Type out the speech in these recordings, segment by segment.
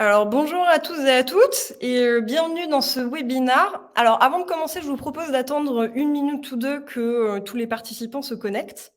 Alors bonjour à tous et à toutes et bienvenue dans ce webinaire. Alors avant de commencer, je vous propose d'attendre 1 minute ou 2 que, tous les participants se connectent.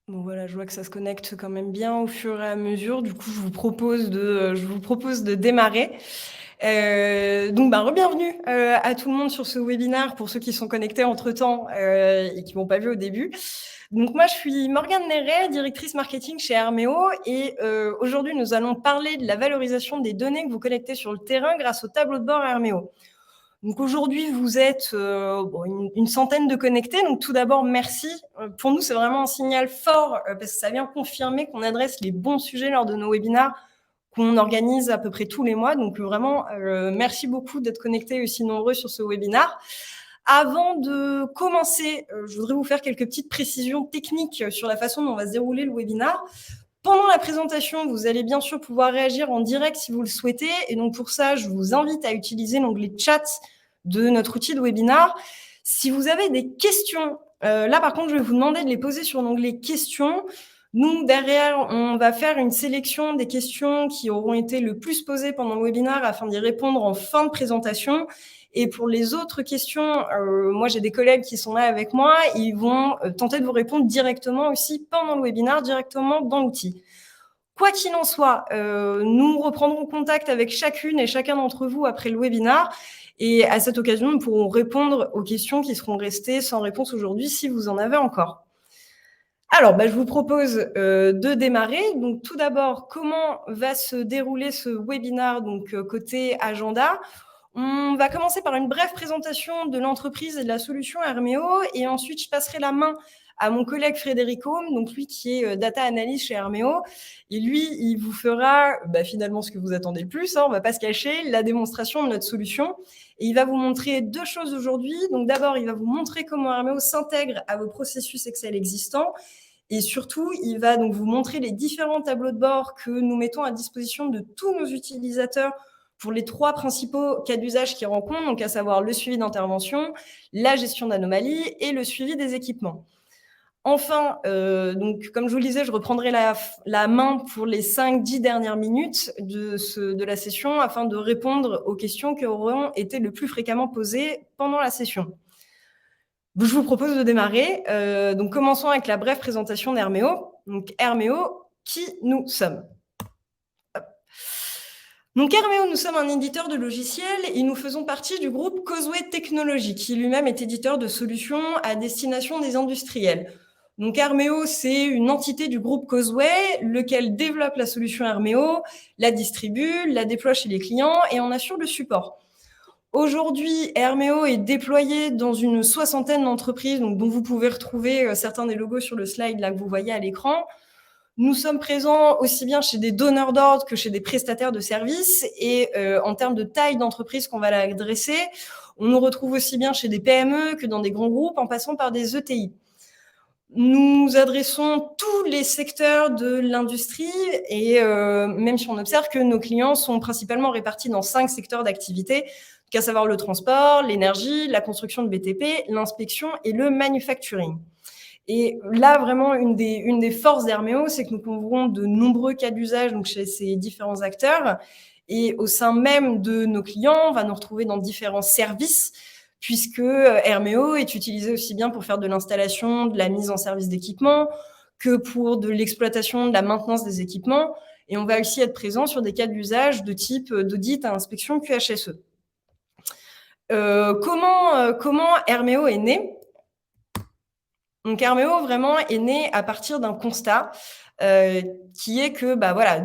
Bon voilà, je vois que ça se connecte quand même bien au fur et à mesure. Du coup, je vous propose de démarrer. Donc re-bienvenue, à tout le monde sur ce webinaire pour ceux qui sont connectés entre-temps, et qui m'ont pas vu au début. Donc moi, je suis Morgane Néret, directrice marketing chez Herméo et aujourd'hui, nous allons parler de la valorisation des données que vous collectez sur le terrain grâce au tableau de bord Herméo. Donc aujourd'hui, vous êtes une centaine de connectés. Donc tout d'abord, merci. Pour nous, c'est vraiment un signal fort parce que ça vient confirmer qu'on adresse les bons sujets lors de nos webinaires qu'on organise à peu près tous les mois. Donc vraiment, merci beaucoup d'être connectés aussi nombreux sur ce webinaire. Avant de commencer, je voudrais vous faire quelques petites précisions techniques sur la façon dont on va se dérouler le webinaire. Pendant la présentation, vous allez bien sûr pouvoir réagir en direct si vous le souhaitez. Et donc pour ça, je vous invite à utiliser l'onglet chat de notre outil de webinaire. Si vous avez des questions, là par contre, je vais vous demander de les poser sur l'onglet questions. Nous, derrière, on va faire une sélection des questions qui auront été le plus posées pendant le webinaire afin d'y répondre en fin de présentation. Et pour les autres questions, moi, j'ai des collègues qui sont là avec moi. Ils vont tenter de vous répondre directement aussi pendant le webinaire, directement dans l'outil. Quoi qu'il en soit, nous reprendrons contact avec chacune et chacun d'entre vous après le webinaire. Et à cette occasion, nous pourrons répondre aux questions qui seront restées sans réponse aujourd'hui si vous en avez encore. Alors, je vous propose de démarrer. Donc, tout d'abord, comment va se dérouler ce webinaire, donc côté agenda? On va commencer par une brève présentation de l'entreprise et de la solution Herméo, et ensuite je passerai la main à mon collègue Frédéric Aume, donc lui qui est data analyst chez Herméo, et lui, il vous fera finalement ce que vous attendez le plus, on ne va pas se cacher, la démonstration de notre solution. Et il va vous montrer deux choses aujourd'hui. Donc d'abord, il va vous montrer comment Herméo s'intègre à vos processus Excel existants. Et surtout, il va donc vous montrer les différents tableaux de bord que nous mettons à disposition de tous nos utilisateurs pour les trois principaux cas d'usage qu'ils rencontrent, donc à savoir le suivi d'intervention, la gestion d'anomalies et le suivi des équipements. Enfin, donc comme je vous le disais, je reprendrai la main pour les 5-10 dernières minutes de la session afin de répondre aux questions qui auront été le plus fréquemment posées pendant la session. Je vous propose de démarrer. Donc commençons avec la brève présentation d'Herméo. Donc Herméo, qui nous sommes? Donc Herméo, nous sommes un éditeur de logiciels et nous faisons partie du groupe Causeway Technologies, qui lui-même est éditeur de solutions à destination des industriels. Donc Herméo, c'est une entité du groupe Causeway, lequel développe la solution Herméo, la distribue, la déploie chez les clients et en assure le support. Aujourd'hui, Herméo est déployé dans une soixantaine d'entreprises, donc dont vous pouvez retrouver certains des logos sur le slide là que vous voyez à l'écran. Nous sommes présents aussi bien chez des donneurs d'ordre que chez des prestataires de services. Et en termes de taille d'entreprise qu'on va adresser, on nous retrouve aussi bien chez des PME que dans des grands groupes, en passant par des ETI. Nous adressons tous les secteurs de l'industrie et même si on observe que nos clients sont principalement répartis dans 5 secteurs d'activité, à savoir le transport, l'énergie, la construction de BTP, l'inspection et le manufacturing. Et là, vraiment, une des forces d'Herméo, c'est que nous couvrons de nombreux cas d'usage donc chez ces différents acteurs. Et au sein même de nos clients, on va nous retrouver dans différents services, puisque Herméo est utilisé aussi bien pour faire de l'installation, de la mise en service d'équipements, que pour de l'exploitation, de la maintenance des équipements. Et on va aussi être présent sur des cas d'usage de type d'audit à inspection QHSE. Comment Herméo est né? Donc Herméo vraiment est né à partir d'un constat qui est que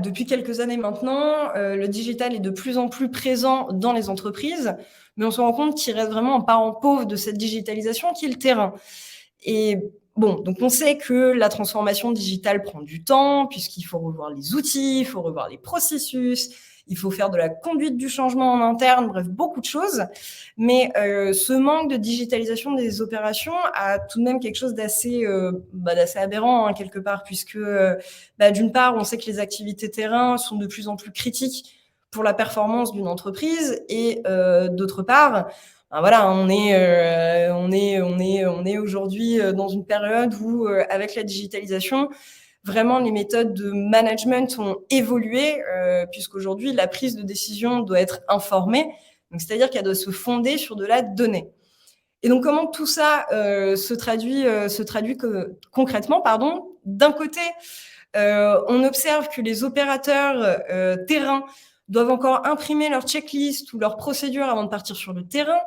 depuis quelques années maintenant, le digital est de plus en plus présent dans les entreprises, mais on se rend compte qu'il reste vraiment un parent pauvre de cette digitalisation qui est le terrain. Et donc on sait que la transformation digitale prend du temps puisqu'il faut revoir les outils, il faut revoir les processus, il faut faire de la conduite du changement en interne, bref, beaucoup de choses. Mais ce manque de digitalisation des opérations a tout de même quelque chose d'assez aberrant, hein, quelque part, puisque d'une part, on sait que les activités terrain sont de plus en plus critiques pour la performance d'une entreprise, et d'autre part, voilà, on est aujourd'hui dans une période où, avec la digitalisation, vraiment les méthodes de management ont évolué, puisqu'aujourd'hui la prise de décision doit être informée, donc c'est-à-dire qu'elle doit se fonder sur de la donnée. Et donc comment tout ça se traduit concrètement, pardon. D'un côté, on observe que les opérateurs terrain doivent encore imprimer leur checklist ou leur procédure avant de partir sur le terrain.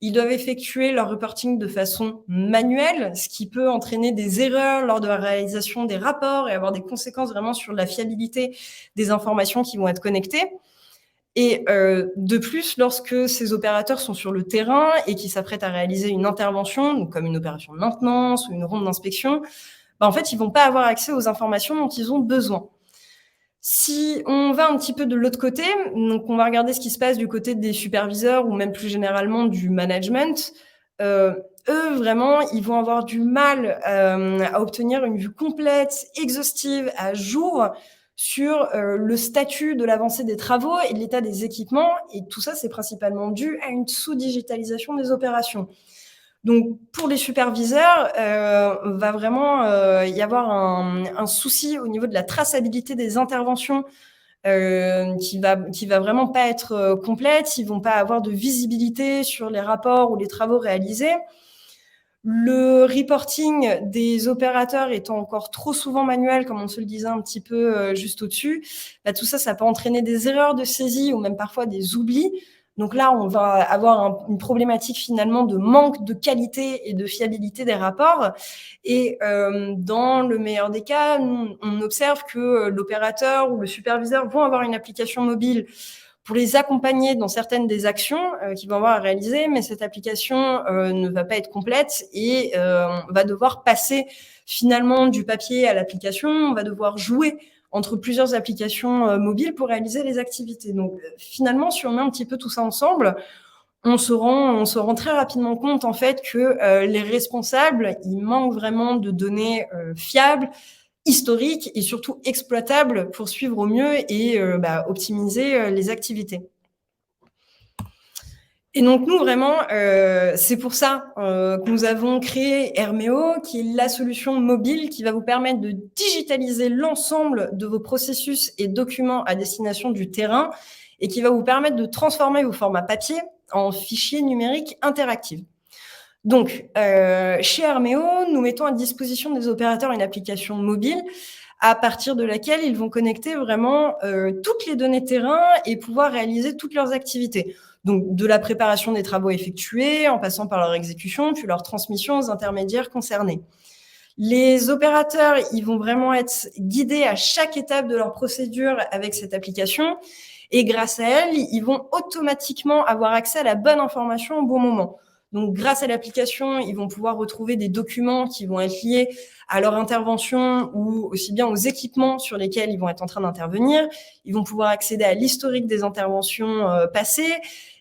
Ils doivent effectuer leur reporting de façon manuelle, ce qui peut entraîner des erreurs lors de la réalisation des rapports et avoir des conséquences vraiment sur la fiabilité des informations qui vont être connectées. Et de plus, lorsque ces opérateurs sont sur le terrain et qui s'apprêtent à réaliser une intervention, donc comme une opération de maintenance ou une ronde d'inspection, en fait, ils vont pas avoir accès aux informations dont ils ont besoin. Si on va un petit peu de l'autre côté, donc on va regarder ce qui se passe du côté des superviseurs ou même plus généralement du management. Eux, vraiment, ils vont avoir du mal à obtenir une vue complète, exhaustive, à jour sur le statut de l'avancée des travaux et de l'état des équipements. Et tout ça, c'est principalement dû à une sous-digitalisation des opérations. Donc, pour les superviseurs, va vraiment y avoir un souci au niveau de la traçabilité des interventions qui va vraiment pas être complète. Ils vont pas avoir de visibilité sur les rapports ou les travaux réalisés. Le reporting des opérateurs étant encore trop souvent manuel, comme on se le disait un petit peu juste au-dessus, tout ça, ça peut entraîner des erreurs de saisie ou même parfois des oublis. Donc là, on va avoir une problématique finalement de manque de qualité et de fiabilité des rapports. Et dans le meilleur des cas, on observe que l'opérateur ou le superviseur vont avoir une application mobile pour les accompagner dans certaines des actions qu'ils vont avoir à réaliser, mais cette application ne va pas être complète et on va devoir passer finalement du papier à l'application, on va devoir jouer entre plusieurs applications mobiles pour réaliser les activités. Donc finalement, si on met un petit peu tout ça ensemble, on se rend très rapidement compte en fait que les responsables, ils manquent vraiment de données fiables, historiques et surtout exploitables pour suivre au mieux et optimiser les activités. Et donc nous vraiment, c'est pour ça que nous avons créé Herméo, qui est la solution mobile qui va vous permettre de digitaliser l'ensemble de vos processus et documents à destination du terrain et qui va vous permettre de transformer vos formats papier en fichiers numériques interactifs. Donc, chez Herméo, nous mettons à disposition des opérateurs une application mobile à partir de laquelle ils vont connecter vraiment toutes les données terrain et pouvoir réaliser toutes leurs activités. Donc, de la préparation des travaux effectués, en passant par leur exécution, puis leur transmission aux intermédiaires concernés. Les opérateurs, ils vont vraiment être guidés à chaque étape de leur procédure avec cette application. Et grâce à elle, ils vont automatiquement avoir accès à la bonne information au bon moment. Donc, grâce à l'application, ils vont pouvoir retrouver des documents qui vont être liés à leur intervention ou aussi bien aux équipements sur lesquels ils vont être en train d'intervenir. Ils vont pouvoir accéder à l'historique des interventions passées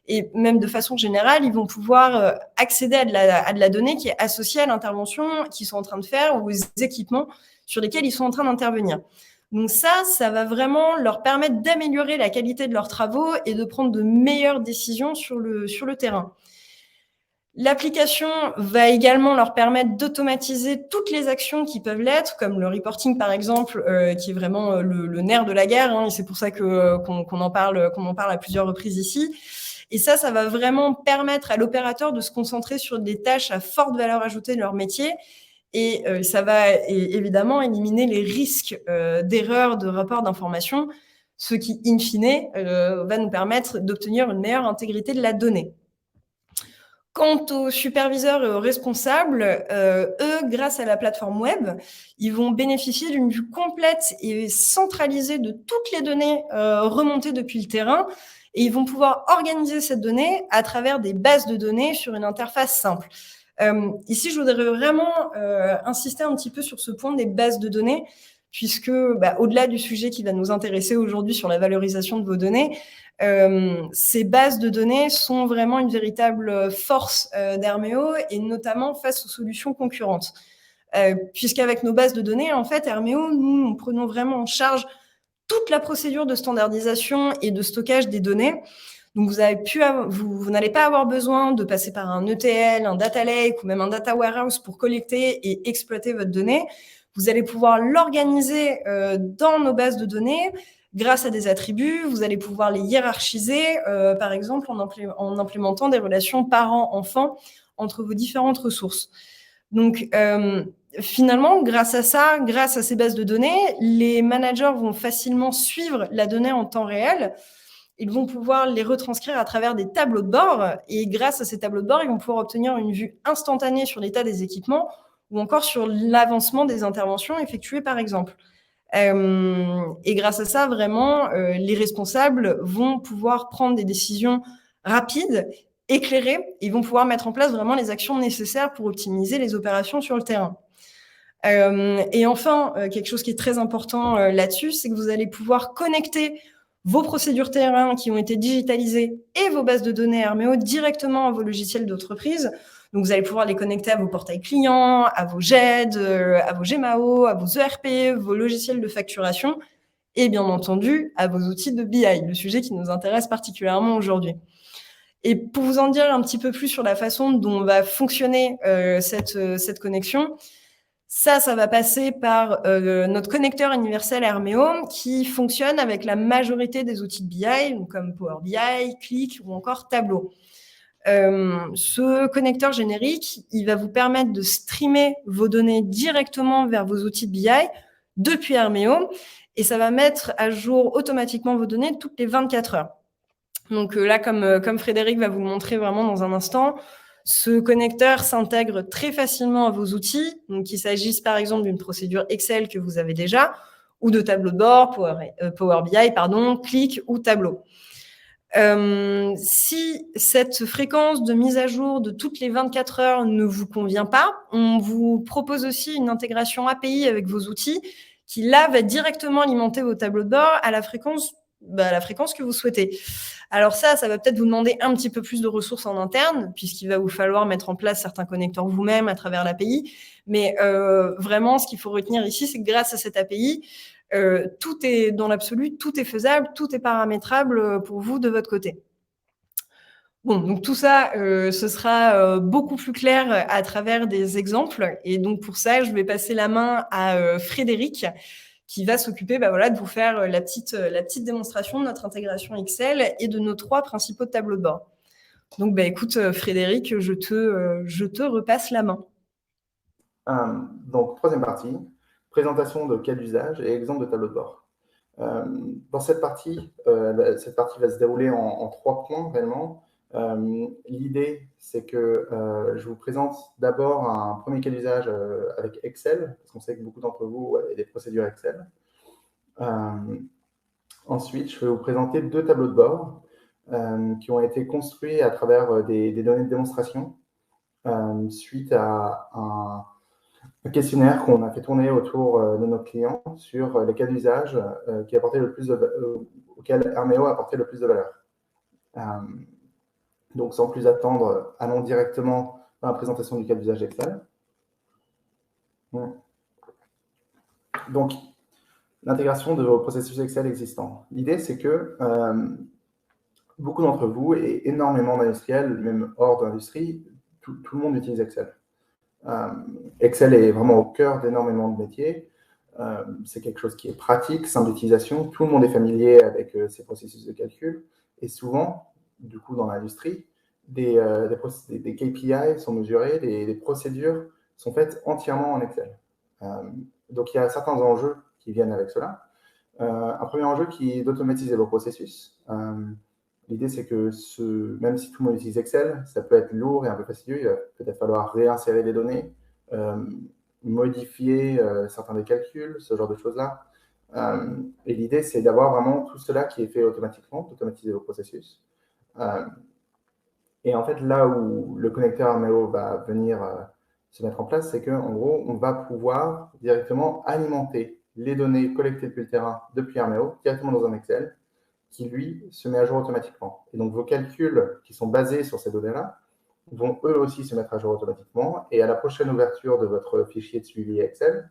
et même de façon générale, ils vont pouvoir accéder à de la donnée qui est associée à l'intervention qu'ils sont en train de faire ou aux équipements sur lesquels ils sont en train d'intervenir. Donc ça va vraiment leur permettre d'améliorer la qualité de leurs travaux et de prendre de meilleures décisions sur le terrain. L'application va également leur permettre d'automatiser toutes les actions qui peuvent l'être, comme le reporting par exemple, qui est vraiment le nerf de la guerre, hein, et c'est pour ça qu'on en parle à plusieurs reprises ici. Et ça va vraiment permettre à l'opérateur de se concentrer sur des tâches à forte valeur ajoutée de leur métier. Et ça va évidemment éliminer les risques d'erreurs de rapport d'information, ce qui, in fine, va nous permettre d'obtenir une meilleure intégrité de la donnée. Quant aux superviseurs et aux responsables, eux, grâce à la plateforme web, ils vont bénéficier d'une vue complète et centralisée de toutes les données remontées depuis le terrain et ils vont pouvoir organiser cette donnée à travers des bases de données sur une interface simple. Ici, je voudrais vraiment insister un petit peu sur ce point des bases de données puisque au-delà du sujet qui va nous intéresser aujourd'hui sur la valorisation de vos données, ces bases de données sont vraiment une véritable force d'Herméo, et notamment face aux solutions concurrentes. Puisqu'avec nos bases de données, en fait, Herméo, nous prenons vraiment en charge toute la procédure de standardisation et de stockage des données. Donc, vous n'allez pas avoir besoin de passer par un ETL, un data lake ou même un data warehouse pour collecter et exploiter votre donnée. Vous allez pouvoir l'organiser dans nos bases de données grâce à des attributs. Vous allez pouvoir les hiérarchiser, par exemple, en implémentant des relations parents-enfants entre vos différentes ressources. Donc, finalement, grâce à ça, grâce à ces bases de données, les managers vont facilement suivre la donnée en temps réel. Ils vont pouvoir les retranscrire à travers des tableaux de bord, et grâce à ces tableaux de bord, ils vont pouvoir obtenir une vue instantanée sur l'état des équipements ou encore sur l'avancement des interventions effectuées, par exemple. Et grâce à ça, vraiment, les responsables vont pouvoir prendre des décisions rapides, éclairées, et vont pouvoir mettre en place vraiment les actions nécessaires pour optimiser les opérations sur le terrain. Et enfin, quelque chose qui est très important là-dessus, c'est que vous allez pouvoir connecter vos procédures terrain qui ont été digitalisées et vos bases de données Herméo directement à vos logiciels d'entreprise. Donc, vous allez pouvoir les connecter à vos portails clients, à vos GED, à vos GMAO, à vos ERP, vos logiciels de facturation et bien entendu à vos outils de BI, le sujet qui nous intéresse particulièrement aujourd'hui. Et pour vous en dire un petit peu plus sur la façon dont va fonctionner cette connexion, ça va passer par notre connecteur universel Herméo qui fonctionne avec la majorité des outils de BI, donc comme Power BI, Qlik ou encore Tableau. Ce connecteur générique, il va vous permettre de streamer vos données directement vers vos outils de BI depuis Herméo, et ça va mettre à jour automatiquement vos données toutes les 24 heures. Donc là, comme Frédéric va vous le montrer vraiment dans un instant, ce connecteur s'intègre très facilement à vos outils, donc qu'il s'agisse par exemple d'une procédure Excel que vous avez déjà, ou de tableau de bord, Power BI, Qlik ou Tableau. Si cette fréquence de mise à jour de toutes les 24 heures ne vous convient pas, on vous propose aussi une intégration API avec vos outils qui, là, va directement alimenter vos tableaux de bord à la fréquence que vous souhaitez. Alors ça va peut-être vous demander un petit peu plus de ressources en interne, puisqu'il va vous falloir mettre en place certains connecteurs vous-même à travers l'API. Mais vraiment, ce qu'il faut retenir ici, c'est que grâce à cette API, tout est dans l'absolu, tout est faisable, tout est paramétrable pour vous de votre côté. Bon, donc tout ça, ce sera beaucoup plus clair à travers des exemples. Et donc pour ça, je vais passer la main à Frédéric, qui va s'occuper de vous faire la petite démonstration de notre intégration Excel et de nos 3 principaux tableaux de bord. Donc, écoute, Frédéric, je te repasse la main. Donc, troisième partie, présentation de cas d'usage et exemple de tableau de bord. Dans cette partie va se dérouler en 3 points réellement. L'idée, c'est que je vous présente d'abord un premier cas d'usage avec Excel, parce qu'on sait que beaucoup d'entre vous avez des procédures Excel. Ensuite, je vais vous présenter 2 tableaux de bord qui ont été construits à travers des données de démonstration suite à un questionnaire qu'on a fait tourner autour de nos clients sur les cas d'usage auxquels Herméo a apporté le plus de valeur. Donc, sans plus attendre, allons directement dans la présentation du cas d'usage Excel. Donc, l'intégration de vos processus Excel existants. L'idée, c'est que beaucoup d'entre vous et énormément d'industriels, même hors de l'industrie, tout le monde utilise Excel. Excel est vraiment au cœur d'énormément de métiers. C'est quelque chose qui est pratique, simple d'utilisation. Tout le monde est familier avec ces processus de calcul. Et souvent, du coup, dans l'industrie, des KPI sont mesurés, des procédures sont faites entièrement en Excel. Donc, il y a certains enjeux qui viennent avec cela. Un premier enjeu qui est d'automatiser vos processus. L'idée, c'est que même si tout le monde utilise Excel, ça peut être lourd et un peu fastidieux. Il va peut-être falloir réinsérer des données, modifier certains des calculs, ce genre de choses-là. Et l'idée, c'est d'avoir vraiment tout cela qui est fait automatiquement, d'automatiser vos processus. Et en fait, là où le connecteur Herméo va venir se mettre en place, c'est qu'en gros, on va pouvoir directement alimenter les données collectées depuis le terrain, depuis Hermeo, directement dans un Excel, qui, lui, se met à jour automatiquement. Et donc, vos calculs qui sont basés sur ces données-là vont eux aussi se mettre à jour automatiquement. Et à la prochaine ouverture de votre fichier de suivi Excel,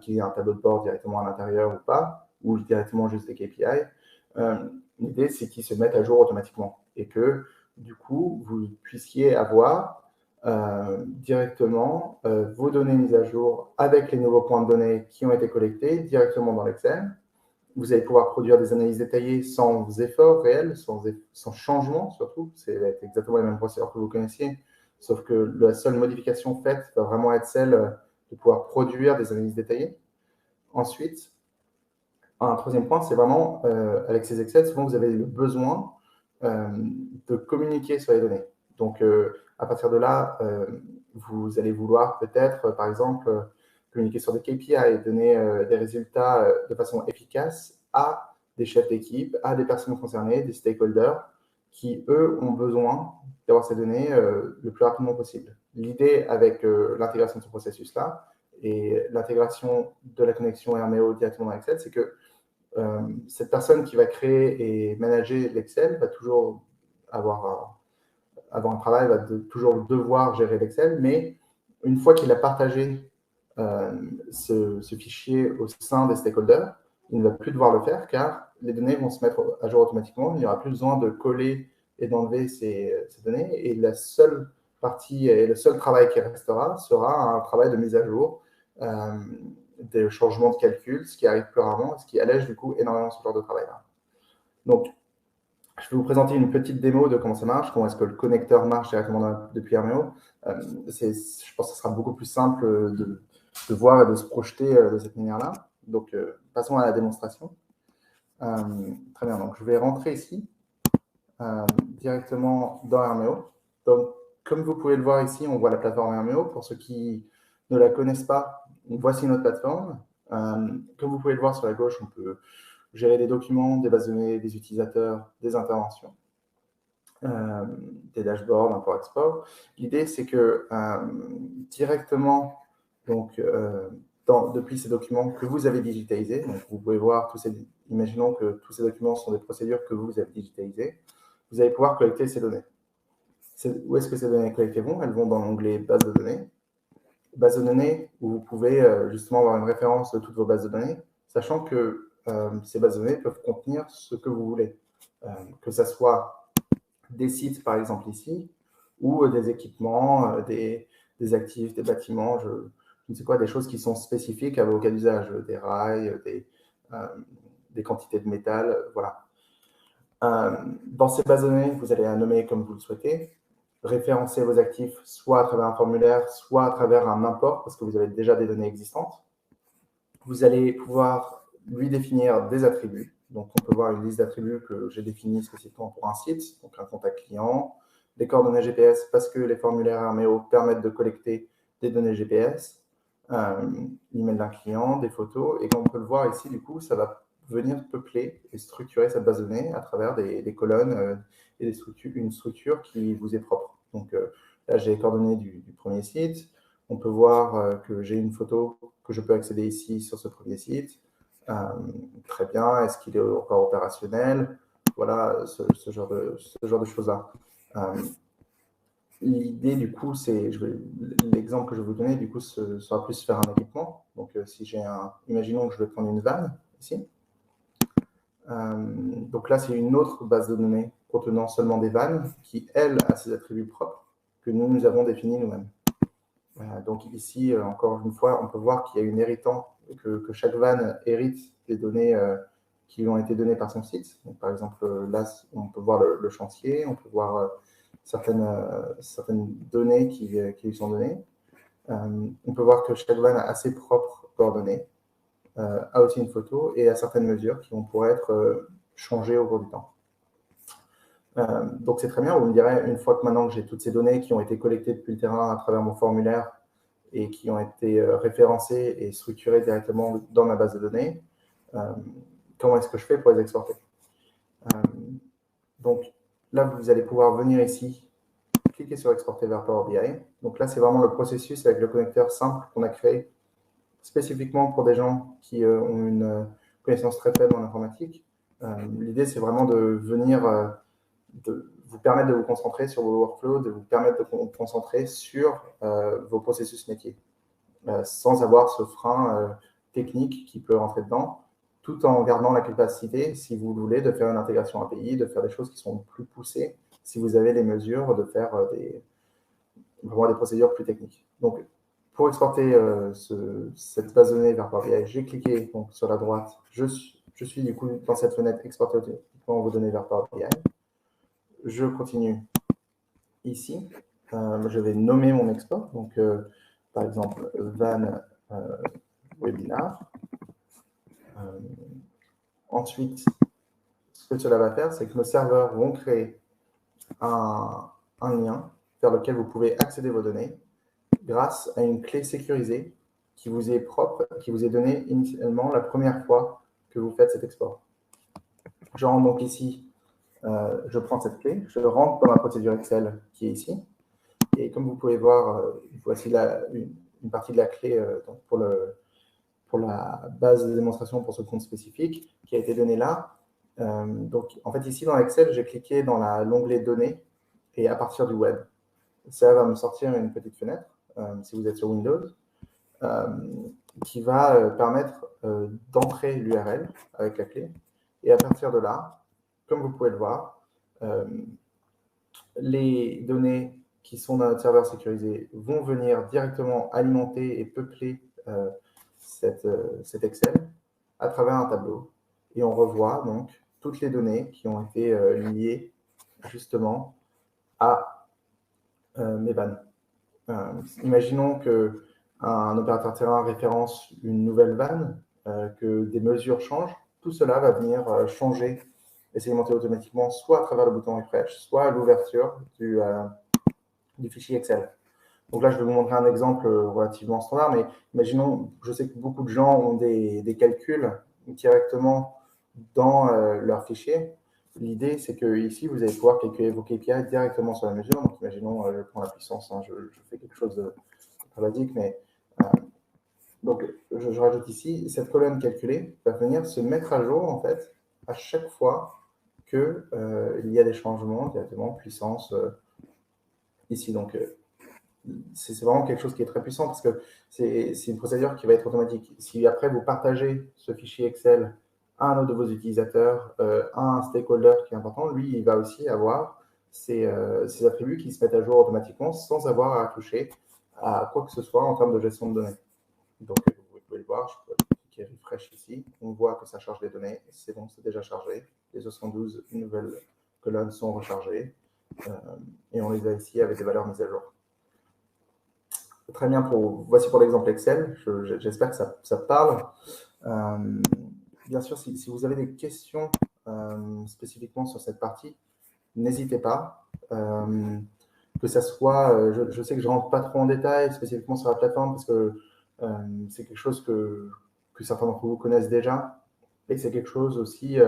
qui est un tableau de bord directement à l'intérieur ou pas, ou directement juste des KPI, l'idée, c'est qu'ils se mettent à jour automatiquement et que, du coup, vous puissiez avoir directement vos données mises à jour avec les nouveaux points de données qui ont été collectés directement dans l'Excel. Vous allez pouvoir produire des analyses détaillées sans effort réel, sans changement surtout. C'est exactement les mêmes procédures que vous connaissiez, sauf que la seule modification faite va vraiment être celle de pouvoir produire des analyses détaillées. Ensuite, un troisième point, c'est vraiment, avec ces Excel, souvent vous avez le besoin de communiquer sur les données. Donc, à partir de là, vous allez vouloir peut-être, par exemple, communiquer sur des KPI et donner des résultats de façon efficace à des chefs d'équipe, à des personnes concernées, des stakeholders, qui, eux, ont besoin d'avoir ces données le plus rapidement possible. L'idée avec l'intégration de ce processus-là et l'intégration de la connexion Hermeo directement dans Excel, c'est que cette personne qui va créer et manager l'Excel va toujours avoir un travail, va toujours devoir gérer l'Excel, mais une fois qu'il a partagé ce fichier au sein des stakeholders, il ne va plus devoir le faire car les données vont se mettre à jour automatiquement. Il n'y aura plus besoin de coller et d'enlever ces données. Et la seule partie et le seul travail qui restera sera un travail de mise à jour des changements de calcul, ce qui arrive plus rarement, ce qui allège du coup énormément ce genre de travail-là. Donc, je vais vous présenter une petite démo de comment ça marche, comment est-ce que le connecteur marche directement depuis Hermeo. Je pense que ce sera beaucoup plus simple de voir et de se projeter de cette manière-là. Donc, passons à la démonstration. Très bien, donc je vais rentrer ici, directement dans Hermeo. Donc, comme vous pouvez le voir ici, on voit la plateforme Hermeo. Pour ceux qui ne la connaissent pas, voici notre plateforme. Comme vous pouvez le voir sur la gauche, on peut gérer des documents, des bases de données, des utilisateurs, des interventions, des dashboards, import-export. L'idée, c'est que directement, donc, depuis ces documents que vous avez digitalisés, donc vous pouvez voir, imaginons que tous ces documents sont des procédures que vous avez digitalisées, vous allez pouvoir collecter ces données. Où est-ce que ces données collectées vont? Elles vont dans l'onglet base de données. Base de données où vous pouvez justement avoir une référence de toutes vos bases de données, sachant que ces bases de données peuvent contenir ce que vous voulez, que ce soit des sites, par exemple ici, ou des équipements, des actifs, des bâtiments, je ne sais quoi, des choses qui sont spécifiques à vos cas d'usage, des rails, des quantités de métal, voilà. Dans ces bases de données, vous allez la nommer comme vous le souhaitez, référencer vos actifs soit à travers un formulaire, soit à travers un import, parce que vous avez déjà des données existantes. Vous allez pouvoir lui définir des attributs. Donc, on peut voir une liste d'attributs que j'ai définis spécifiquement pour un site, donc un contact client, des coordonnées GPS, parce que les formulaires Hermeo permettent de collecter des données GPS, l'email d'un client, des photos, et comme on peut le voir ici, du coup, ça va venir peupler et structurer cette base de données à travers des colonnes et une structure qui vous est propre. Donc là, j'ai les coordonnées du premier site. On peut voir que j'ai une photo que je peux accéder ici sur ce premier site. Très bien, est-ce qu'il est encore opérationnel? Voilà, ce genre de choses-là. L'idée, du coup, l'exemple que je vais vous donner, du coup, sera plus faire un équipement. Donc, si j'ai imaginons que je vais prendre une vanne ici. Donc là, c'est une autre base de données contenant seulement des vannes qui, elle, a ses attributs propres que nous avons définis nous-mêmes. Donc ici, encore une fois, on peut voir qu'il y a une héritant, que chaque vanne hérite des données qui lui ont été données par son site. Donc, par exemple, là, on peut voir le chantier, on peut voir certaines données qui lui sont données. On peut voir que chaque vanne a ses propres coordonnées, a aussi une photo et a certaines mesures qui vont pouvoir être changées au cours du temps. Donc c'est très bien, vous me direz, une fois que maintenant que j'ai toutes ces données qui ont été collectées depuis le terrain à travers mon formulaire et qui ont été référencées et structurées directement dans ma base de données, comment est-ce que je fais pour les exporter? Donc là, vous allez pouvoir venir ici, cliquer sur exporter vers Power BI. Donc là, c'est vraiment le processus avec le connecteur simple qu'on a créé spécifiquement pour des gens qui ont une connaissance très faible en informatique. L'idée, c'est vraiment de venir de vous permettre de vous concentrer sur vos workflows, de vous permettre de vous concentrer sur vos processus métiers, sans avoir ce frein technique qui peut rentrer dedans, tout en gardant la capacité, si vous voulez, de faire une intégration API, de faire des choses qui sont plus poussées, si vous avez les mesures de faire vraiment des procédures plus techniques. Donc, pour exporter cette base de données vers Power BI, j'ai cliqué donc, sur la droite. Je suis du coup dans cette fenêtre exporter automatiquement vos données vers Power BI. Je continue ici. Je vais nommer mon export. Donc, par exemple, van webinar. Ensuite, ce que cela va faire, c'est que nos serveurs vont créer un lien vers lequel vous pouvez accéder vos données grâce à une clé sécurisée qui vous est propre, qui vous est donnée initialement la première fois que vous faites cet export. Je rentre donc ici, je prends cette clé, je rentre dans ma procédure Excel qui est ici, et comme vous pouvez voir, voici une partie de la clé donc pour la base de démonstration pour ce compte spécifique qui a été donnée là. Donc, en fait, ici dans Excel, j'ai cliqué dans l'onglet Données et à partir du web. Ça va me sortir une petite fenêtre, si vous êtes sur Windows, qui va permettre d'entrer l'URL avec la clé. Et à partir de là, comme vous pouvez le voir, les données qui sont dans notre serveur sécurisé vont venir directement alimenter et peupler cet Excel à travers un tableau. Et on revoit donc toutes les données qui ont été liées justement à mes vannes. Imaginons qu'un opérateur terrain référence une nouvelle vanne, que des mesures changent. Tout cela va venir changer et s'alimenter automatiquement, soit à travers le bouton refresh, soit à l'ouverture du fichier Excel. Donc là, je vais vous montrer un exemple relativement standard, mais imaginons, je sais que beaucoup de gens ont des calculs directement dans leur fichier. L'idée, c'est que ici, vous allez pouvoir calculer vos KPI directement sur la mesure. Donc, imaginons, je prends la puissance, hein, je fais quelque chose de très basique, mais donc je rajoute ici, cette colonne calculée va venir se mettre à jour, en fait, à chaque fois qu'il y a des changements directement, puissance, ici. Donc, c'est vraiment quelque chose qui est très puissant parce que c'est une procédure qui va être automatique. Si après vous partagez ce fichier Excel à un autre de vos utilisateurs, à un stakeholder qui est important, lui, il va aussi avoir ces attributs qui se mettent à jour automatiquement sans avoir à toucher à quoi que ce soit en termes de gestion de données. Donc, vous pouvez le voir, je peux cliquer refresh ici. On voit que ça charge les données. C'est bon, c'est déjà chargé. Les 72 nouvelles colonnes sont rechargées et on les a ici avec des valeurs mises à jour. Très bien, voici pour l'exemple Excel. J'espère que ça parle. Bien sûr, si vous avez des questions spécifiquement sur cette partie, n'hésitez pas. Que ça soit, je sais que je ne rentre pas trop en détail spécifiquement sur la plateforme parce que c'est quelque chose que certains d'entre vous connaissent déjà et c'est quelque chose aussi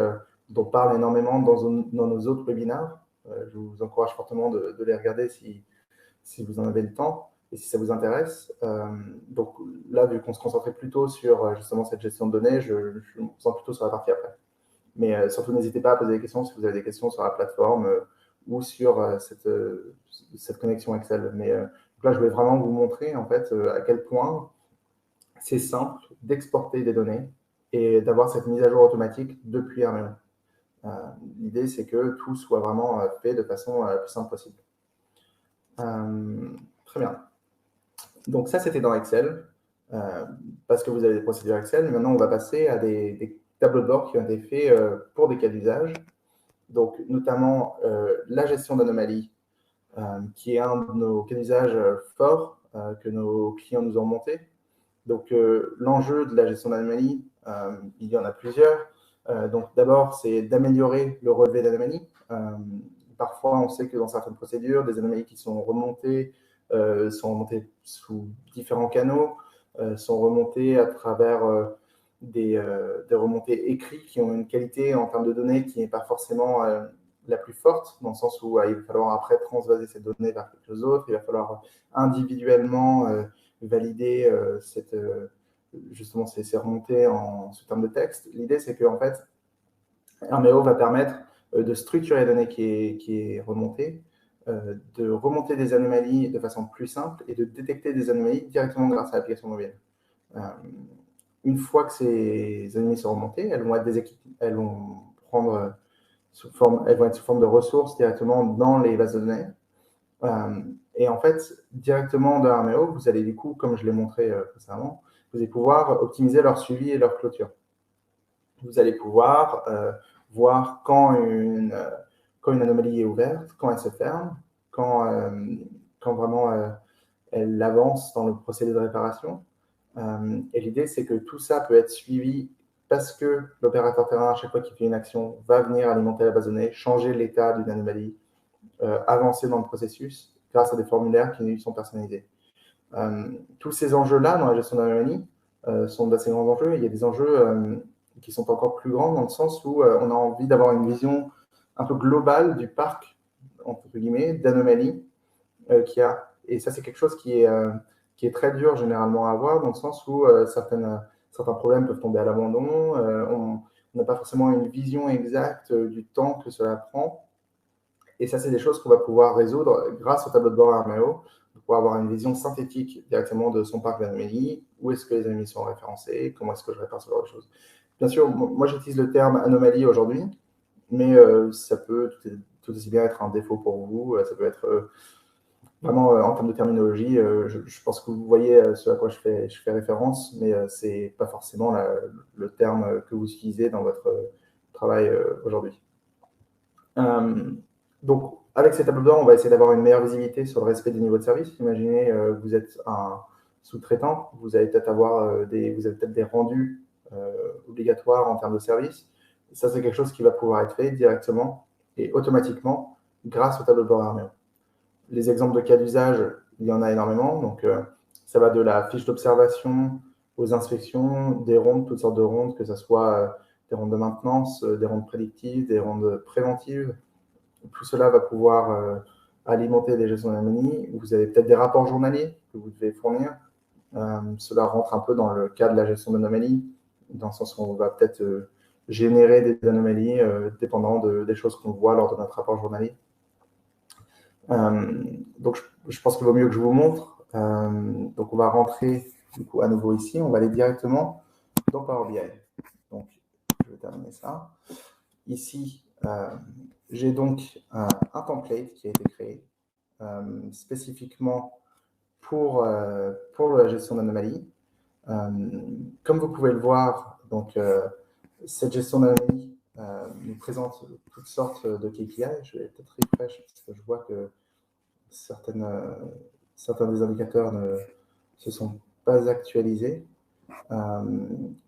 dont on parle énormément dans nos autres webinaires. Je vous encourage fortement de les regarder si vous en avez le temps. Et si ça vous intéresse, donc là, vu qu'on se concentrait plutôt sur justement cette gestion de données, je me concentre plutôt sur la partie après. Mais surtout, n'hésitez pas à poser des questions si vous avez des questions sur la plateforme ou sur cette connexion Excel. Mais là, je voulais vraiment vous montrer en fait à quel point c'est simple d'exporter des données et d'avoir cette mise à jour automatique depuis un menu. L'idée, c'est que tout soit vraiment fait de façon la plus simple possible. Très bien. Donc ça, c'était dans Excel, parce que vous avez des procédures Excel. Maintenant, on va passer à des tableaux de bord qui ont été faits pour des cas d'usage. Donc, notamment la gestion d'anomalies, qui est un de nos cas d'usage forts que nos clients nous ont monté. Donc, l'enjeu de la gestion d'anomalies, il y en a plusieurs. Donc, d'abord, c'est d'améliorer le relevé d'anomalies. Parfois, on sait que dans certaines procédures, des anomalies qui sont remontées sous différents canaux, sont remontées à travers des remontées écrites qui ont une qualité en termes de données qui n'est pas forcément la plus forte, dans le sens où il va falloir après transvaser ces données vers quelque chose d'autre, il va falloir individuellement valider justement c'est remonté sous terme de texte. L'idée, c'est qu'en fait, RMEO va permettre de structurer la donnée qui est remontée, de remonter des anomalies de façon plus simple et de détecter des anomalies directement grâce à l'application mobile. Une fois que ces anomalies sont remontées, elles vont être elles vont être sous forme de ressources directement dans les bases de données. Et en fait, directement dans RMEO, vous allez du coup, comme je l'ai montré précédemment, vous allez pouvoir optimiser leur suivi et leur clôture. Vous allez pouvoir voir quand une anomalie est ouverte, quand elle se ferme, quand vraiment elle avance dans le procédé de réparation. Et l'idée, c'est que tout ça peut être suivi parce que l'opérateur terrain, à chaque fois qu'il fait une action, va venir alimenter la base de données, changer l'état d'une anomalie, avancer dans le processus grâce à des formulaires qui lui sont personnalisés. Tous ces enjeux-là dans la gestion d'anomalies sont d'assez grands enjeux. Il y a des enjeux qui sont encore plus grands dans le sens où on a envie d'avoir une vision un peu globale du parc, entre guillemets, d'anomalies qu'il y a. Et ça, c'est quelque chose qui est très dur généralement à avoir, dans le sens où certains problèmes peuvent tomber à l'abandon. On n'a pas forcément une vision exacte du temps que cela prend. Et ça, c'est des choses qu'on va pouvoir résoudre grâce au tableau de bord RMEO, pour avoir une vision synthétique directement de son parc d'anomalies, où est-ce que les anomalies sont référencées, comment est-ce que je répare ce genre de choses. Bien sûr, moi j'utilise le terme anomalie aujourd'hui, mais ça peut tout aussi bien être un défaut pour vous, ça peut être vraiment en termes de terminologie, je pense que vous voyez ce à quoi je fais référence, mais ce n'est pas forcément le terme que vous utilisez dans votre travail aujourd'hui. Donc, avec ces tableaux de bord, on va essayer d'avoir une meilleure visibilité sur le respect des niveaux de service. Imaginez, vous êtes un sous-traitant, vous allez peut-être des rendus obligatoires en termes de service. Et ça, c'est quelque chose qui va pouvoir être fait directement et automatiquement grâce au tableau de bord RMEO. Les exemples de cas d'usage, il y en a énormément. Donc, ça va de la fiche d'observation aux inspections, des rondes, toutes sortes de rondes, que ce soit des rondes de maintenance, des rondes prédictives, des rondes préventives. Tout cela va pouvoir alimenter des gestions d'anomalies. Vous avez peut-être des rapports journaliers que vous devez fournir. Cela rentre un peu dans le cas de la gestion d'anomalies, dans le sens où on va peut-être générer des anomalies dépendant des choses qu'on voit lors de notre rapport journalier. Donc, je pense qu'il vaut mieux que je vous montre. Donc, on va rentrer du coup à nouveau ici. On va aller directement dans Power BI. Donc, je vais terminer ça. Ici, j'ai donc un template qui a été créé spécifiquement pour la gestion d'anomalies. Comme vous pouvez le voir, donc, cette gestion d'anomalies nous présente toutes sortes de KPI. Je vais peut-être refresh parce que je vois que certains des indicateurs ne se sont pas actualisés.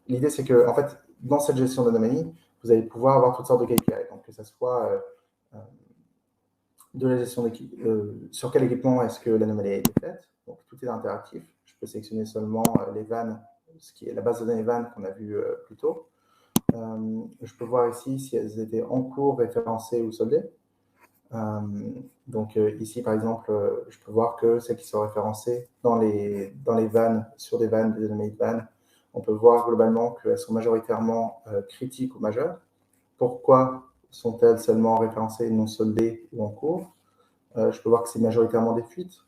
L'idée, c'est que, en fait, dans cette gestion d'anomalies, vous allez pouvoir avoir toutes sortes de KPI. Donc, que ce soit de la gestion sur quel équipement est-ce que l'anomalie a été faite. Donc, tout est interactif. Je peux sélectionner seulement les vannes, ce qui est la base de données vannes qu'on a vu plus tôt. Je peux voir ici si elles étaient en cours, référencées ou soldées. Donc ici, par exemple, je peux voir que celles qui sont référencées dans les vannes, sur des vannes, des anomalies de vannes, on peut voir globalement qu'elles sont majoritairement critiques ou majeures. Pourquoi sont-elles seulement référencées, non soldées ou en cours? Je peux voir que c'est majoritairement des fuites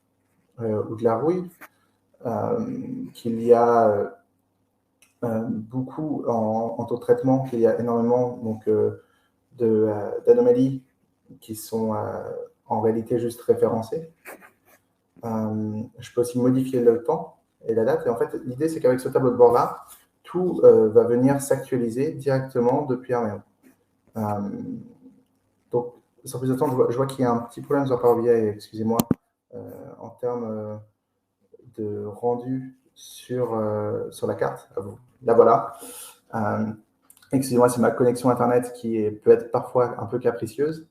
ou de la rouille, qu'il y a beaucoup en taux de traitement, qu'il y a énormément d'anomalies qui sont en réalité juste référencées. Je peux aussi modifier le temps et la date. Et en fait, l'idée, c'est qu'avec ce tableau de bord-là, tout va venir s'actualiser directement depuis RMEO. Donc, sans plus attendre, je vois qu'il y a un petit problème sur Power BI, excusez-moi, en termes de rendu sur la carte. Là, voilà. Excusez-moi, c'est ma connexion Internet qui peut être parfois un peu capricieuse.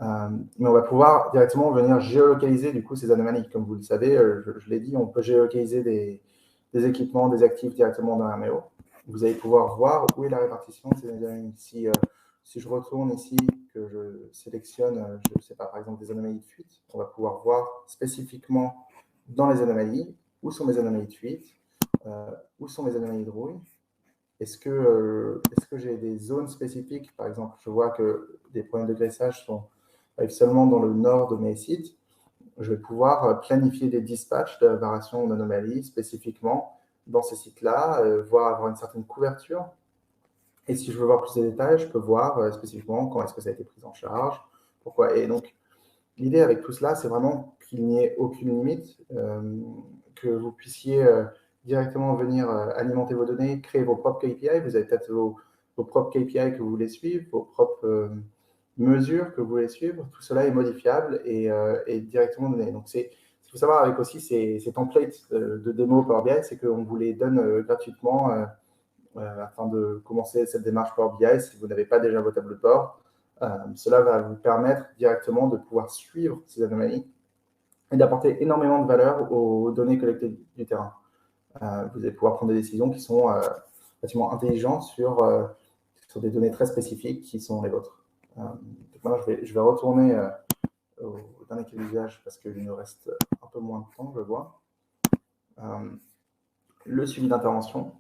Mais on va pouvoir directement venir géolocaliser du coup ces anomalies. Comme vous le savez, je l'ai dit, on peut géolocaliser des équipements, des actifs directement dans RMEO. Vous allez pouvoir voir où est la répartition de ces anomalies. Si je retourne ici, que je sélectionne, je ne sais pas, par exemple des anomalies de fuite, on va pouvoir voir spécifiquement dans les anomalies où sont mes anomalies de fuite, où sont mes anomalies de rouille. Est-ce que j'ai des zones spécifiques? Par exemple, je vois que des problèmes de graissage arrivent seulement dans le nord de mes sites. Je vais pouvoir planifier des dispatchs de variations d'anomalies spécifiquement dans ces sites-là, voire avoir une certaine couverture. Et si je veux voir plus de détails, je peux voir spécifiquement quand est-ce que ça a été pris en charge, pourquoi. Et donc, l'idée avec tout cela, c'est vraiment qu'il n'y ait aucune limite, que vous puissiez directement venir alimenter vos données, créer vos propres KPI. Vous avez peut-être vos propres KPI que vous voulez suivre, vos propres mesures que vous voulez suivre. Tout cela est modifiable et directement donné. Donc, il faut savoir avec aussi ces templates de démo Power BI, c'est qu'on vous les donne gratuitement afin de commencer cette démarche Power BI si vous n'avez pas déjà vos tableaux de bord. Cela va vous permettre directement de pouvoir suivre ces anomalies et d'apporter énormément de valeur aux données collectées du terrain. Vous allez pouvoir prendre des décisions qui sont relativement intelligentes sur des données très spécifiques qui sont les vôtres. Donc maintenant, je vais retourner au dernier cas d'usage parce qu'il nous reste un peu moins de temps, je vois. Le suivi d'intervention.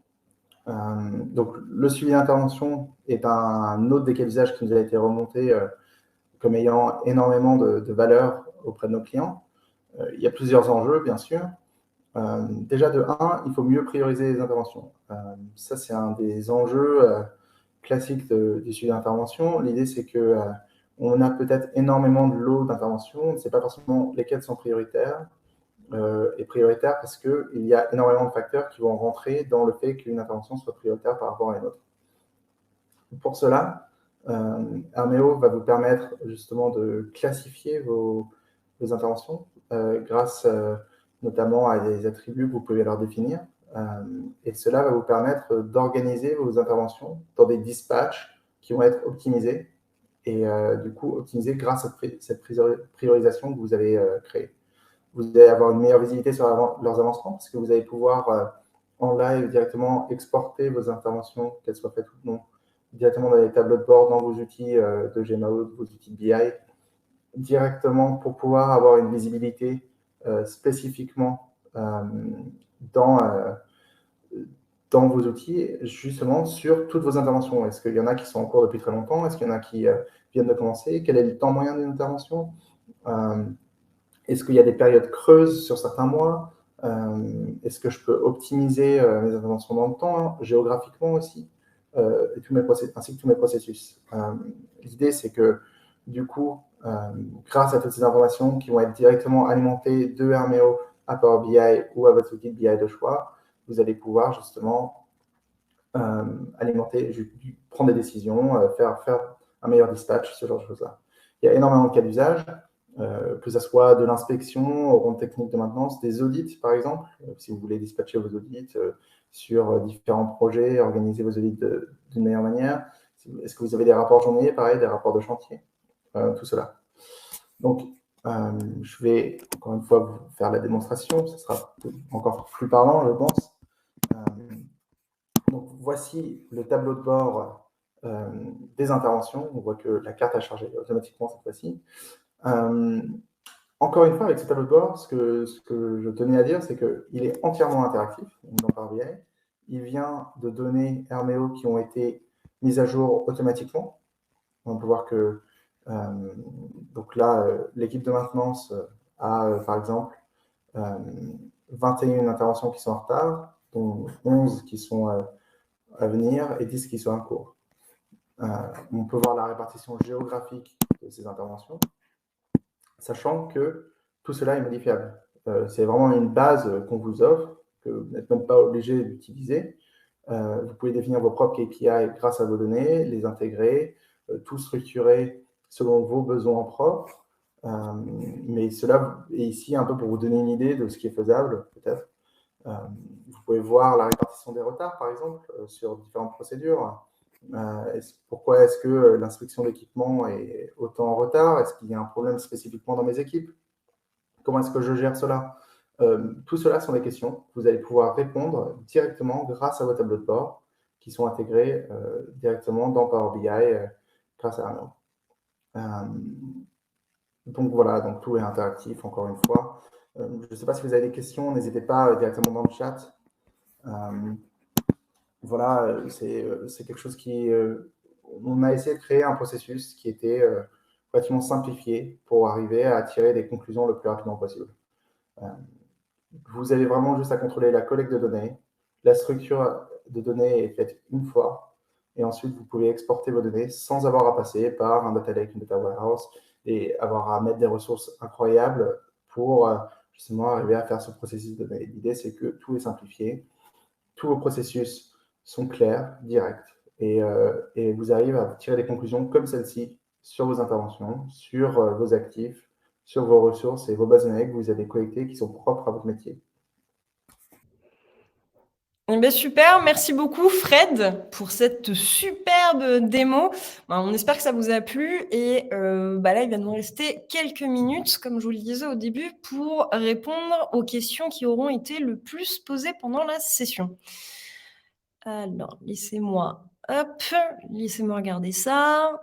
Donc, le suivi d'intervention est un autre des cas d'usage qui nous a été remonté comme ayant énormément de valeur auprès de nos clients. Il y a plusieurs enjeux, bien sûr. Déjà, de 1, il faut mieux prioriser les interventions. Ça, c'est un des enjeux classiques du suivi d'intervention. L'idée, c'est que on a peut-être énormément de lots d'intervention. On ne sait pas forcément lesquels sont prioritaires. Et prioritaire parce qu'il y a énormément de facteurs qui vont rentrer dans le fait qu'une intervention soit prioritaire par rapport à une autre. Pour cela, Hermeo va vous permettre justement de classifier vos interventions grâce notamment à des attributs que vous pouvez leur définir. Et cela va vous permettre d'organiser vos interventions dans des dispatchs qui vont être optimisés et du coup optimisés grâce à cette priorisation que vous avez créée. Vous allez avoir une meilleure visibilité sur leurs avancements parce que vous allez pouvoir en live directement exporter vos interventions, qu'elles soient faites ou non, directement dans les tableaux de bord, dans vos outils de Gmao, vos outils de BI, directement pour pouvoir avoir une visibilité spécifiquement dans vos outils, justement sur toutes vos interventions. Est-ce qu'il y en a qui sont en cours depuis très longtemps? Est-ce qu'il y en a qui viennent de commencer? Quel est le temps moyen d'une intervention? Est-ce qu'il y a des périodes creuses sur certains mois? Est-ce que je peux optimiser mes interventions dans le temps, géographiquement aussi, ainsi que tous mes processus? L'idée, c'est que du coup, grâce à toutes ces informations qui vont être directement alimentées de Hermeo à Power BI ou à votre outil de BI de choix, vous allez pouvoir justement alimenter, prendre des décisions, faire un meilleur dispatch, ce genre de choses-là. Il y a énormément de cas d'usage. Que ce soit de l'inspection au rond technique de maintenance, des audits par exemple, si vous voulez dispatcher vos audits sur différents projets, organiser vos audits d'une meilleure manière. Est-ce que vous avez des rapports journaliers, pareil, des rapports de chantier, tout cela. Donc, je vais encore une fois vous faire la démonstration, ce sera encore plus parlant, je pense. Donc, voici le tableau de bord des interventions. On voit que la carte a chargé automatiquement cette fois-ci. Encore une fois, avec ce tableau de bord, ce que je tenais à dire, c'est qu'il est entièrement interactif dans Power BI. Il vient de données Hermeo qui ont été mises à jour automatiquement. On peut voir que donc là, l'équipe de maintenance a, par exemple, 21 interventions qui sont en retard, dont 11 qui sont à venir et 10 qui sont en cours. On peut voir la répartition géographique de ces interventions, sachant que tout cela est modifiable. C'est vraiment une base qu'on vous offre, que vous n'êtes même pas obligé d'utiliser. Vous pouvez définir vos propres KPI grâce à vos données, les intégrer, tout structurer selon vos besoins propres. Mais cela est ici un peu pour vous donner une idée de ce qui est faisable, peut-être. Vous pouvez voir la répartition des retards, par exemple, sur différentes procédures. Pourquoi est-ce que l'inspection d'équipement est autant en retard? Est-ce qu'il y a un problème spécifiquement dans mes équipes? Comment est-ce que je gère cela? Tout cela sont des questions que vous allez pouvoir répondre directement grâce à vos tableaux de bord qui sont intégrés directement dans Power BI grâce à Hermeo. Donc voilà, donc tout est interactif, encore une fois. Je ne sais pas si vous avez des questions, n'hésitez pas directement dans le chat. Voilà, c'est quelque chose qui... on a essayé de créer un processus qui était relativement simplifié pour arriver à tirer des conclusions le plus rapidement possible. Vous avez vraiment juste à contrôler la collecte de données. La structure de données est faite une fois, et ensuite vous pouvez exporter vos données sans avoir à passer par un data lake, une data warehouse, et avoir à mettre des ressources incroyables pour justement arriver à faire ce processus de données. L'idée, c'est que tout est simplifié, tous vos processus sont clairs, directs, et vous arrivez à tirer des conclusions comme celle-ci sur vos interventions, sur vos actifs, sur vos ressources et vos bases de données que vous avez collectées qui sont propres à votre métier. Eh ben super, merci beaucoup Fred pour cette superbe démo. On espère que ça vous a plu et là il va nous rester quelques minutes, comme je vous le disais au début, pour répondre aux questions qui auront été le plus posées pendant la session. Alors, laissez-moi regarder ça.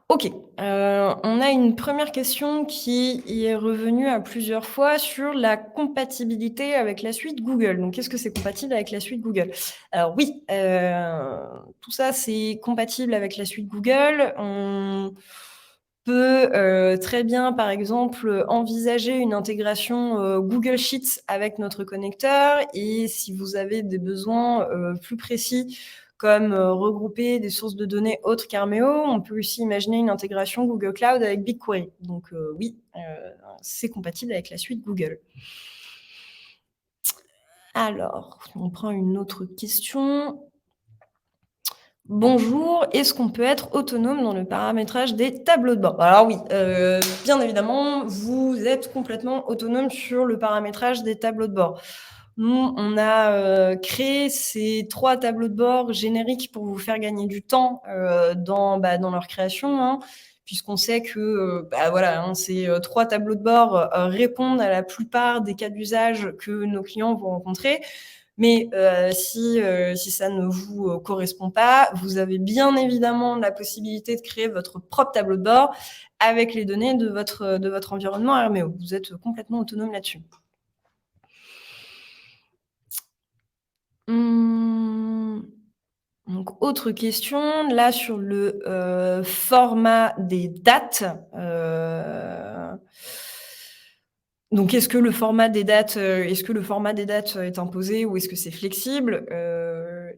Ok, on a une première question qui est revenue à plusieurs fois sur la compatibilité avec la suite Google. Donc, qu'est-ce que c'est compatible avec la suite Google? Alors oui, tout ça, c'est compatible avec la suite Google. On peut très bien, par exemple, envisager une intégration Google Sheets avec notre connecteur. Et si vous avez des besoins plus précis, comme regrouper des sources de données autres qu'Armeo, on peut aussi imaginer une intégration Google Cloud avec BigQuery. Donc oui, c'est compatible avec la suite Google. Alors, on prend une autre question. Bonjour, est-ce qu'on peut être autonome dans le paramétrage des tableaux de bord? Alors oui, bien évidemment, vous êtes complètement autonome sur le paramétrage des tableaux de bord. Nous, on a créé ces 3 tableaux de bord génériques pour vous faire gagner du temps dans leur création, hein, puisqu'on sait que ces 3 tableaux de bord répondent à la plupart des cas d'usage que nos clients vont rencontrer. Mais si ça ne vous correspond pas, vous avez bien évidemment la possibilité de créer votre propre tableau de bord avec les données de votre environnement Armeo. Vous êtes complètement autonome là-dessus. Donc, autre question, là sur le format des dates. Donc, est-ce que le format des dates est imposé ou est-ce que c'est flexible?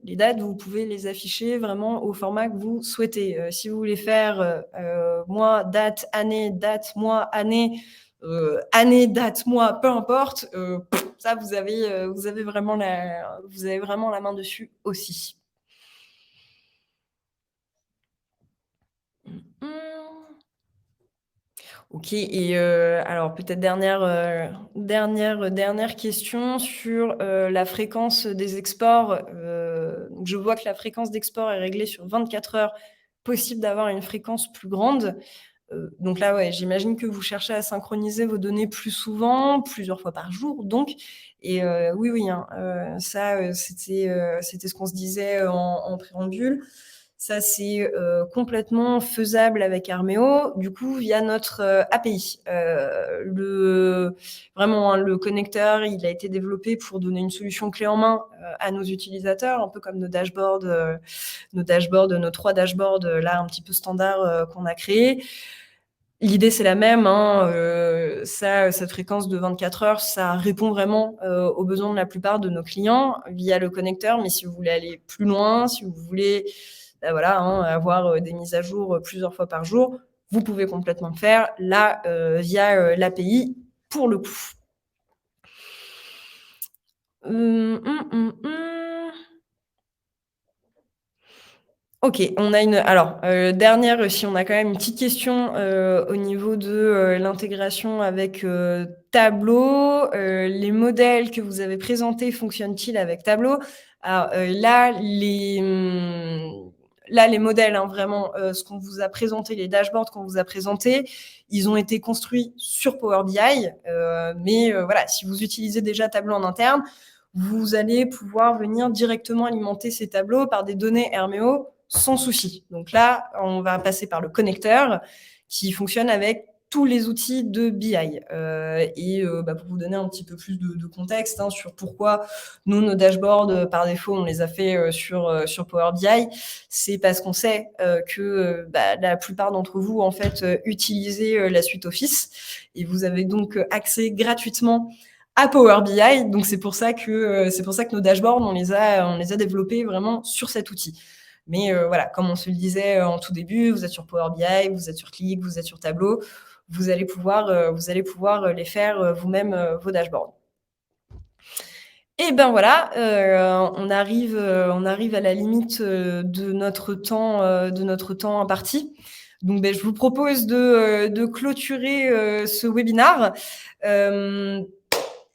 Les dates, vous pouvez les afficher vraiment au format que vous souhaitez. Si vous voulez faire mois, date, année, année, date, mois, peu importe, ça vous avez vraiment la main dessus aussi. Ok, et alors peut-être dernière question sur la fréquence des exports. Je vois que la fréquence d'export est réglée sur 24 heures, possible d'avoir une fréquence plus grande. Donc là, ouais, j'imagine que vous cherchez à synchroniser vos données plus souvent, plusieurs fois par jour, donc. Et oui, hein, ça, c'était ce qu'on se disait en préambule. Ça, c'est complètement faisable avec Armeo, du coup, via notre API. Vraiment, hein, le connecteur, il a été développé pour donner une solution clé en main à nos utilisateurs, un peu comme nos dashboards, nos 3 dashboards, là, un petit peu standard qu'on a créés. L'idée, c'est la même, hein, cette fréquence de 24 heures, ça répond vraiment aux besoins de la plupart de nos clients via le connecteur. Mais si vous voulez aller plus loin, si vous voulez avoir des mises à jour plusieurs fois par jour, vous pouvez complètement le faire là via l'API pour le coup. Ok, on a dernière, si on a quand même une petite question au niveau de l'intégration avec Tableau, les modèles que vous avez présentés fonctionnent-ils avec Tableau? Alors là, les modèles, hein, vraiment, ce qu'on vous a présenté, les dashboards qu'on vous a présentés, ils ont été construits sur Power BI, mais voilà, si vous utilisez déjà Tableau en interne, vous allez pouvoir venir directement alimenter ces tableaux par des données Hermeo sans souci. Donc là, on va passer par le connecteur qui fonctionne avec tous les outils de BI. Pour vous donner un petit peu plus de contexte sur pourquoi nous, nos dashboards, par défaut, on les a fait sur Power BI, c'est parce qu'on sait que la plupart d'entre vous, en fait, utilisez la suite Office et vous avez donc accès gratuitement à Power BI. Donc, c'est pour ça que nos dashboards, on les a développés vraiment sur cet outil. Mais voilà, comme on se le disait en tout début, vous êtes sur Power BI, vous êtes sur Qlik, vous êtes sur Tableau, vous allez pouvoir les faire vous-même, vos dashboards. Et ben voilà, on arrive à la limite de notre temps imparti. Donc, je vous propose de clôturer ce webinaire.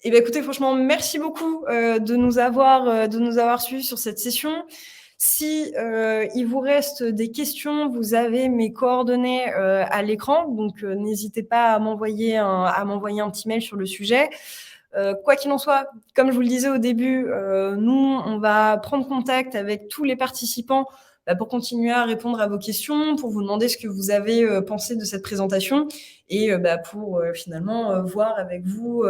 Écoutez, franchement, merci beaucoup de nous avoir suivis sur cette session. Si il vous reste des questions, vous avez mes coordonnées à l'écran, donc n'hésitez pas à m'envoyer un petit mail sur le sujet. Quoi qu'il en soit, comme je vous le disais au début, nous, on va prendre contact avec tous les participants pour continuer à répondre à vos questions, pour vous demander ce que vous avez pensé de cette présentation et pour finalement voir avec vous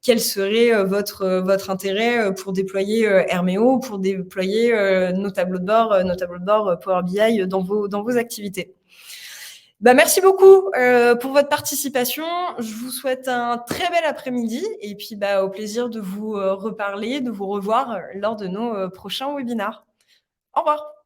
quel serait votre intérêt pour déployer Herméo, pour déployer nos tableaux de bord Power BI dans vos activités. Merci beaucoup pour votre participation. Je vous souhaite un très bel après-midi et puis au plaisir de vous reparler, de vous revoir lors de nos prochains webinaires. Au revoir.